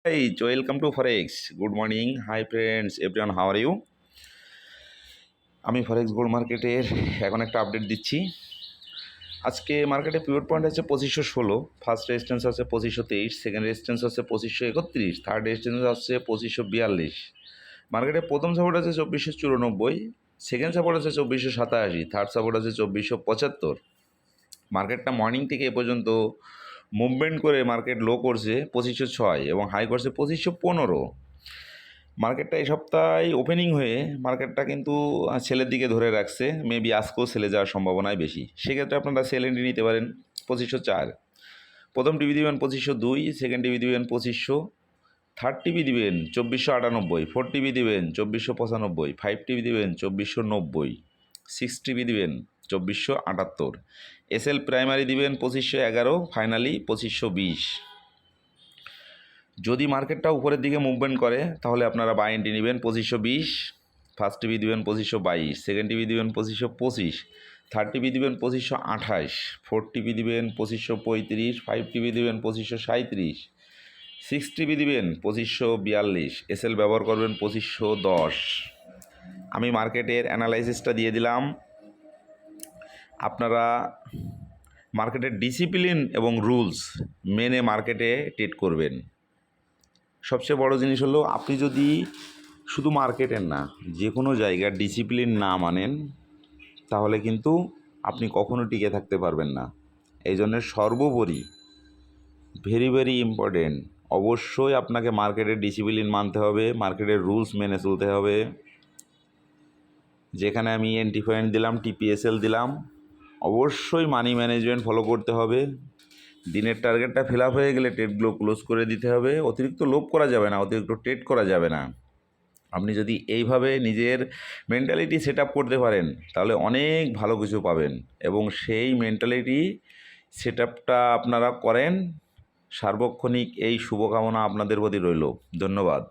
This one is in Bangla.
Hey, welcome to Forex. Good morning. Hi friends, everyone, how are you? আমি ফরেক্স গোল্ড মার্কেটের এখন একটা আপডেট দিচ্ছি। আজকে মার্কেটে পিভট পয়েন্ট আছে 2516, ফার্স্ট রেজিস্ট্যান্স আছে 2523, সেকেন্ড রেজিস্ট্যান্স আছে 2531, থার্ড রেজিস্ট্যান্স আছে 2542। মার্কেটে প্রথম সাপোর্ট আছে 2494, সেকেন্ড সাপোর্ট আছে 2487, থার্ড সাপোর্ট আছে 2475। মার্কেটটা মর্নিং থেকে এ পর্যন্ত মুভমেন্ট করে মার্কেট লো করছে 2506 এবং হাই করছে 2515। মার্কেটটা এই সপ্তাহে ওপেনিং হয়ে মার্কেটটা কিন্তু সেলের দিকে ধরে রাখছে, মেবি আজকেও সেলে যাওয়ার সম্ভাবনাই বেশি। সেক্ষেত্রে আপনারা সেল এন্ট্রি নিতে পারেন 2504। প্রথম টিভি দিবেন 2502, সেকেন্ড টিভি দিবেন 2500, থার্ড টিভি দিবেন 2498, ফোর্থ টিভি দিবেন 2495, ফাইভ টিভি দিবেন 2490, সিক্স টিভি দিবেন 2478, এসএল প্রাইমারি দিবেন 2511, ফাইনালি 2520। যদি মার্কেটটা উপরের দিকে মুভমেন্ট করে তাহলে আপনারা বাই এন্ট্রি নেবেন 2520, ফার্স্ট টিভি দিবেন 2522, সেকেন্ড টিভি দিবেন 2525, থার্ড টিভি দিবেন 2528, ফোর্থ টিভি দিবেন 2535, ফাইভ টিভি দিবেন 2537, সিক্স টিভি দিবেন 2542, এসএল ব্যবহার করবেন 2510। আমি মার্কেটের অ্যানালাইসিসটা দিয়ে দিলাম। আপনারা মার্কেটের ডিসিপ্লিন এবং রুলস মেনে মার্কেটে ট্রেড করবেন। সবচেয়ে বড় জিনিস হলো, আপনি যদি শুধু মার্কেটের না যে কোনো জায়গার ডিসিপ্লিন না মানেন তাহলে কিন্তু আপনি কখনো টিকে থাকতে পারবেন না। এই জন্য সর্বোপরি ভেরি ভেরি ইম্পর্টেন্ট, অবশ্যই আপনাকে মার্কেটের ডিসিপ্লিন মানতে হবে, মার্কেটের রুলস মেনে চলতে হবে। যেখানে আমি এন্ট্রি পয়েন্ট দিলাম, টিপিএসএল দিলাম, অবশ্যই মানি ম্যানেজমেন্ট ফলো করতে হবে। দিনের টার্গেটটা ফিল আপ হয়ে গেলে ট্রেডগুলো ক্লোজ করে দিতে হবে। অতিরিক্ত লোভ করা যাবে না, অতিরিক্ত ট্রেড করা যাবে না। আপনি যদি এইভাবে নিজের মেন্টালিটি সেট আপ করতে পারেন তাহলে অনেক ভালো কিছু পাবেন, এবং সেই মেন্টালিটি সেট আপটা আপনারা করেন। সার্বক্ষণিক এই শুভকামনা আপনাদের প্রতি রইল। ধন্যবাদ।